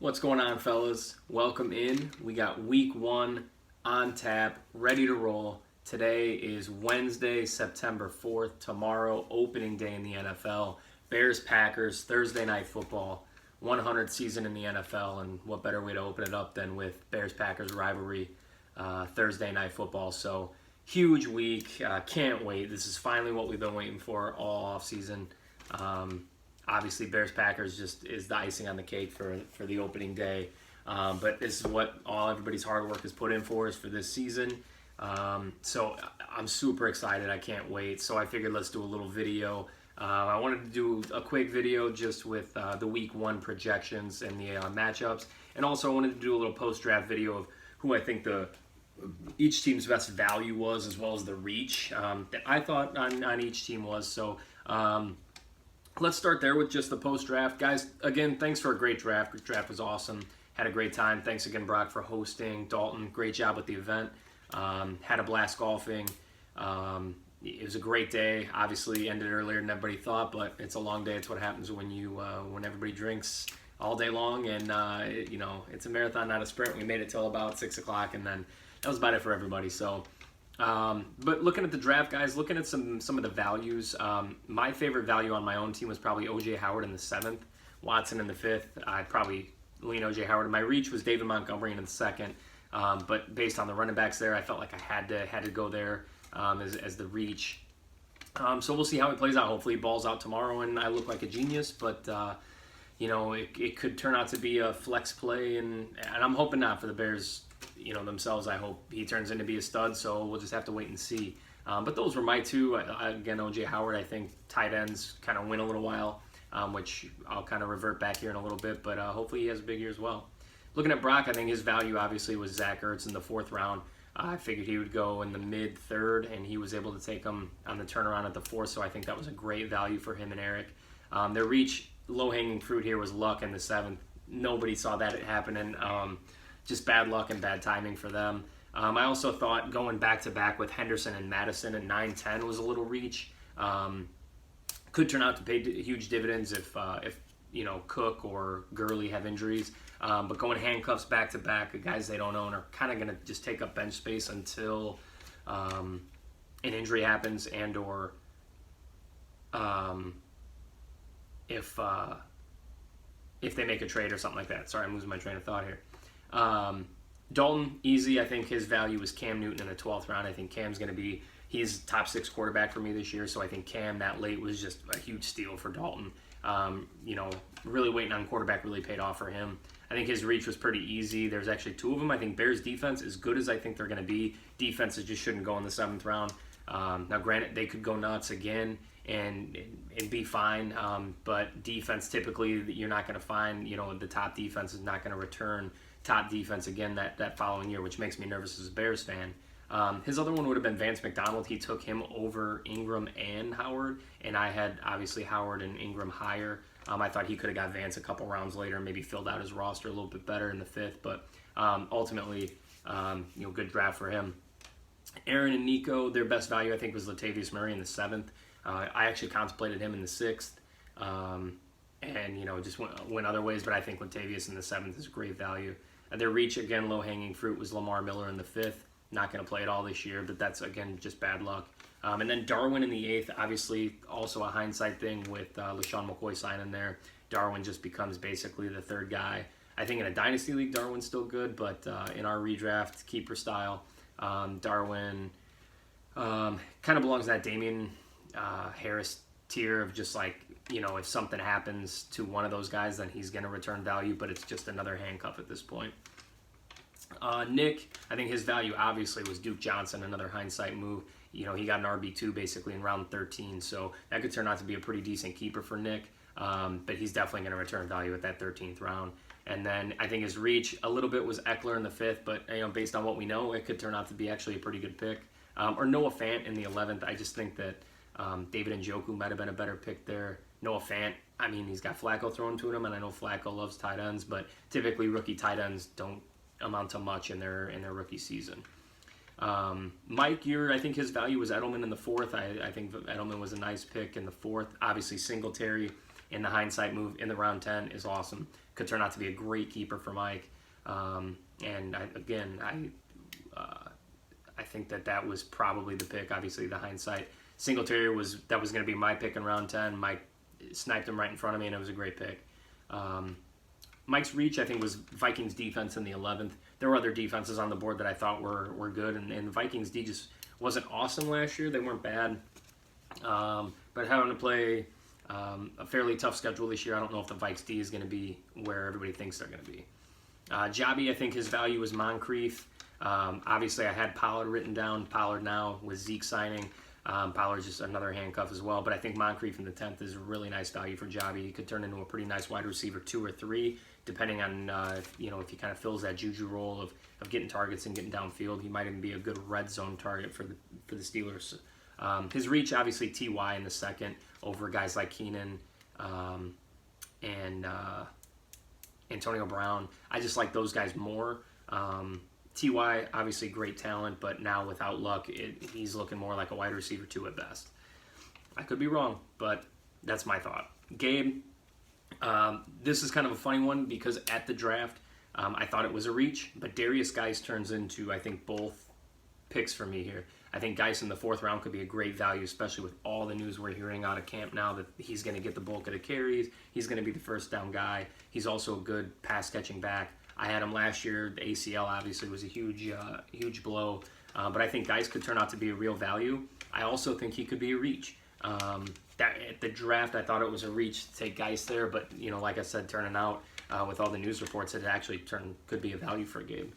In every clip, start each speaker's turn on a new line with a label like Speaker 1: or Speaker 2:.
Speaker 1: What's going on, fellas? Welcome in. We got week one on tap, ready to roll. Today is Wednesday, September 4th. Tomorrow, opening day in the NFL. Bears, Packers, Thursday night football. 100th season in the NFL, and what better way to open it up than with Bears-Packers rivalry, Thursday night football. So, huge week. Can't wait. This is finally what we've been waiting for all offseason. Obviously, Bears-Packers just is the icing on the cake for the opening day. But this is what everybody's hard work is put in for this season. So I'm super excited. I can't wait. So I figured let's do a little video. I wanted to do a quick video just with the week one projections and the matchups. And also I wanted to do a little post-draft video of who I think each team's best value was, as well as the reach that I thought on each team was. So let's start there with just the post-draft. Guys, again, thanks for a great draft. The draft was awesome. Had a great time. Thanks again, Brock, for hosting. Dalton, great job with the event. Had a blast golfing. It was a great day. Obviously, ended earlier than everybody thought, but it's a long day. It's what happens when when everybody drinks all day long, and it's a marathon, not a sprint. We made it till about 6 o'clock, and then that was about it for everybody. So. But looking at the draft, guys, looking at some of the values, my favorite value on my own team was probably O.J. Howard in the 7th, Watson in the 5th. I'd probably lean O.J. Howard. My reach was David Montgomery in the 2nd, but based on the running backs there, I felt like I had to go there as the reach. So we'll see how it plays out. Hopefully, he balls out tomorrow, and I look like a genius. But it could turn out to be a flex play, and I'm hoping not for the Bears. Themselves. I hope he turns into be a stud, so we'll just have to wait and see. But those were my two. Again, O.J. Howard, I think tight ends kind of win a little while, which I'll kind of revert back here in a little bit, but hopefully he has a big year as well. Looking at Brock, I think his value obviously was Zach Ertz in the 4th round. I figured he would go in the mid-3rd, and he was able to take him on the turnaround at the 4th, so I think that was a great value for him and Eric. Their reach, low-hanging fruit here was Luck in the 7th. Nobody saw that happen, and just bad luck and bad timing for them. I also thought going back-to-back with Henderson and Madison at 9-10 was a little reach. Could turn out to pay huge dividends if Cook or Gurley have injuries. But going handcuffs back-to-back, the guys they don't own are kind of going to just take up bench space until an injury happens and or if they make a trade or something like that. Sorry, I'm losing my train of thought here. Dalton, easy. I think his value was Cam Newton in the 12th round. I think Cam's going to be, he's top 6 quarterback for me this year, so I think Cam that late was just a huge steal for Dalton. Really waiting on quarterback really paid off for him. I think his reach was pretty easy. There's actually 2 of them. I think Bears defense, as good as I think they're going to be, defenses just shouldn't go in the 7th round. Now, granted, they could go nuts again and be fine, but defense typically you're not going to find, the top defense is not going to return top defense again that following year, which makes me nervous as a Bears fan. His other one would have been Vance McDonald. He took him over Ingram and Howard, and I had obviously Howard and Ingram higher. I thought he could have got Vance a couple rounds later and maybe filled out his roster a little bit better in the 5th, but ultimately, good draft for him. Aaron and Nico, their best value I think was Latavius Murray in the 7th. I actually contemplated him in the 6th. And just went other ways, but I think Latavius in the 7th is great value. Their reach, again, low-hanging fruit was Lamar Miller in the 5th. Not going to play it all this year, but that's, again, just bad luck. And then Darwin in the 8th, obviously also a hindsight thing with LaShawn McCoy signing there. Darwin just becomes basically the 3rd guy. I think in a Dynasty League, Darwin's still good, but in our redraft, keeper style, Darwin kind of belongs to that Damian Harris tier of just like, if something happens to one of those guys, then he's going to return value, but it's just another handcuff at this point. Nick, I think his value obviously was Duke Johnson, another hindsight move. He got an RB2 basically in round 13, so that could turn out to be a pretty decent keeper for Nick, but he's definitely going to return value at that 13th round. And then I think his reach a little bit was Eckler in the 5th, but based on what we know, it could turn out to be actually a pretty good pick. Or Noah Fant in the 11th. I just think that David Njoku might have been a better pick there. Noah Fant, he's got Flacco thrown to him, and I know Flacco loves tight ends, but typically rookie tight ends don't amount to much in their rookie season. Mike, I think his value was Edelman in the 4th. I think Edelman was a nice pick in the 4th. Obviously Singletary and the hindsight move in the round 10 is awesome. Could turn out to be a great keeper for Mike. And I think that was probably the pick. Obviously, the hindsight. Singletary was going to be my pick in round 10. Mike sniped him right in front of me, and it was a great pick. Mike's reach, I think, was Vikings defense in the 11th. There were other defenses on the board that I thought were good, and the Vikings D just wasn't awesome last year. They weren't bad, but having to play a fairly tough schedule this year, I don't know if the Vikes D is going to be where everybody thinks they're going to be. Jobby, I think his value was Moncrief. Obviously, I had Pollard written down. Pollard now with Zeke signing. Pollard's just another handcuff as well. But I think Moncrief in the 10th is a really nice value for Jobby. He could turn into a pretty nice wide receiver 2 or 3, depending on if he kind of fills that Juju role of getting targets and getting downfield. He might even be a good red zone target for the Steelers. His reach, obviously, T.Y. in the 2nd over guys like Keenan and Antonio Brown. I just like those guys more. T.Y., obviously great talent, but now without luck, he's looking more like a wide receiver 2 at best. I could be wrong, but that's my thought. Gabe, this is kind of a funny one because at the draft, I thought it was a reach, but Darius Geis turns into, I think, both picks for me here. I think Geis in the 4th round could be a great value, especially with all the news we're hearing out of camp now that he's going to get the bulk of the carries. He's going to be the first down guy. He's also a good pass-catching back. I had him last year. The ACL obviously was a huge blow, but I think Geis could turn out to be a real value. I also think he could be a reach. At the draft, I thought it was a reach to take Geis there, but like I said, turning out with all the news reports, it actually could be a value for Gabe.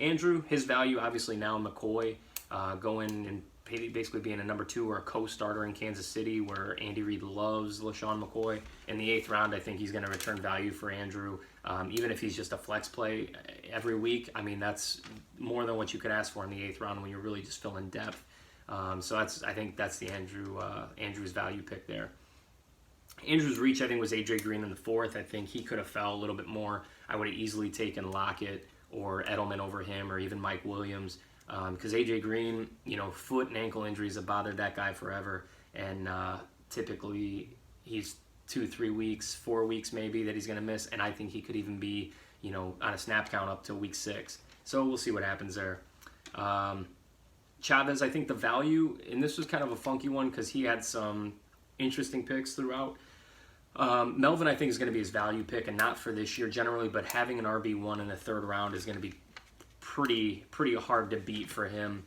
Speaker 1: Andrew, his value obviously now McCoy going and basically being a number 2 or a co-starter in Kansas City, where Andy Reid loves LaShawn McCoy. In the 8th round, I think he's going to return value for Andrew. Even if he's just a flex play every week, I mean, that's more than what you could ask for in the 8th round when you're really just filling depth. So I think that's the Andrew's value pick there. Andrew's reach, I think, was A.J. Green in the 4th. I think he could have fell a little bit more. I would have easily taken Lockett or Edelman over him, or even Mike Williams. Because A.J. Green, foot and ankle injuries have bothered that guy forever. And typically he's 2-3 weeks, 4 weeks maybe that he's going to miss. And I think he could even be, on a snap count up to week 6. So we'll see what happens there. Chavez, I think the value, and this was kind of a funky one because he had some interesting picks throughout. Melvin, I think, is going to be his value pick, and not for this year generally, but having an RB1 in the 3rd round is going to be pretty hard to beat for him.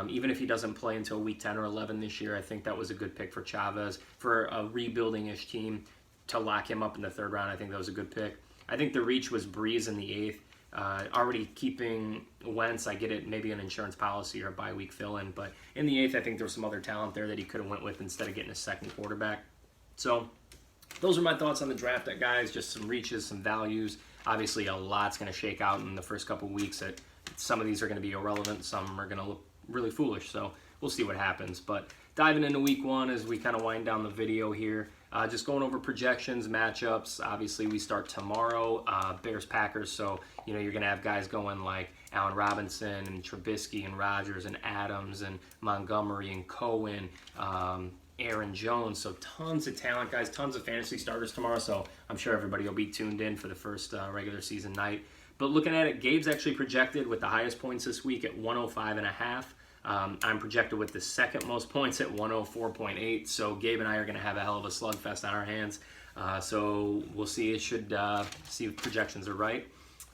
Speaker 1: Even if he doesn't play until week 10 or 11 this year, I think that was a good pick for Chavez. For a rebuilding-ish team to lock him up in the 3rd round, I think that was a good pick. I think the reach was Breeze in the 8th. Already keeping Wentz, I get it, maybe an insurance policy or a bye-week fill-in, but in the 8th, I think there was some other talent there that he could have went with instead of getting a second quarterback. So those are my thoughts on the draft, guys. Just some reaches, some values. Obviously, a lot's going to shake out in the first couple weeks. Some of these are going to be irrelevant. Some are going to look really foolish. So we'll see what happens. But diving into week 1 as we kind of wind down the video here. Just going over projections, matchups. Obviously, we start tomorrow, Bears-Packers. So, you're going to have guys going like Allen Robinson and Trubisky and Rodgers and Adams and Montgomery and Cohen, Aaron Jones. So tons of talent, guys. Tons of fantasy starters tomorrow. So I'm sure everybody will be tuned in for the first regular season night. But looking at it, Gabe's actually projected with the highest points this week at 105.5. I'm projected with the second most points at 104.8. So Gabe and I are going to have a hell of a slugfest on our hands. So we'll see. It should see if projections are right.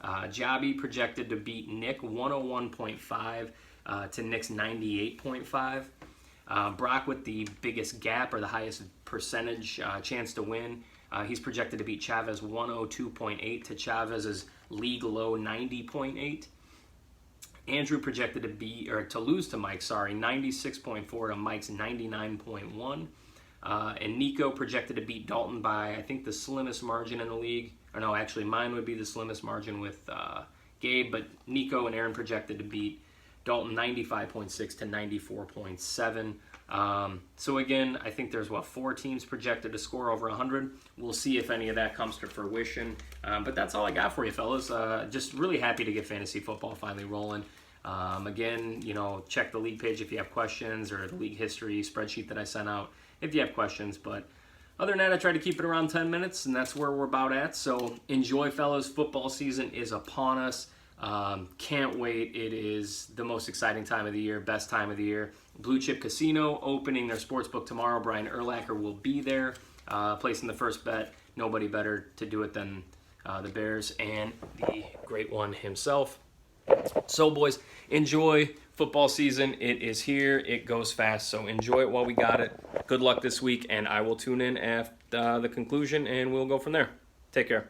Speaker 1: Jobby projected to beat Nick 101.5 to Nick's 98.5. Brock with the biggest gap or the highest percentage chance to win. He's projected to beat Chavez 102.8 to Chavez's league low 90.8. Andrew projected to lose to Mike, 96.4 to Mike's 99.1. And Nico projected to beat Dalton by, I think, the slimmest margin in the league. Or no, actually, mine would be the slimmest margin with Gabe, but Nico and Aaron projected to beat Dalton 95.6 to 94.7. So again, I think there's 4 teams projected to score over 100. We'll see if any of that comes to fruition. But that's all I got for you, fellas. Just really happy to get fantasy football finally rolling. Again, check the league page if you have questions, or the league history spreadsheet that I sent out if you have questions. But Other than that, I try to keep it around 10 minutes, and that's where we're about at. So enjoy, fellas. Football season is upon us. Can't wait. It is the most exciting time of the year, best time of the year. Blue Chip Casino opening their sportsbook tomorrow. Brian Urlacher will be there, placing the first bet. Nobody better to do it than the Bears and the great one himself. So, boys, enjoy football season. It is here. It goes fast. So enjoy it while we got it. Good luck this week, and I will tune in at the conclusion, and we'll go from there. Take care.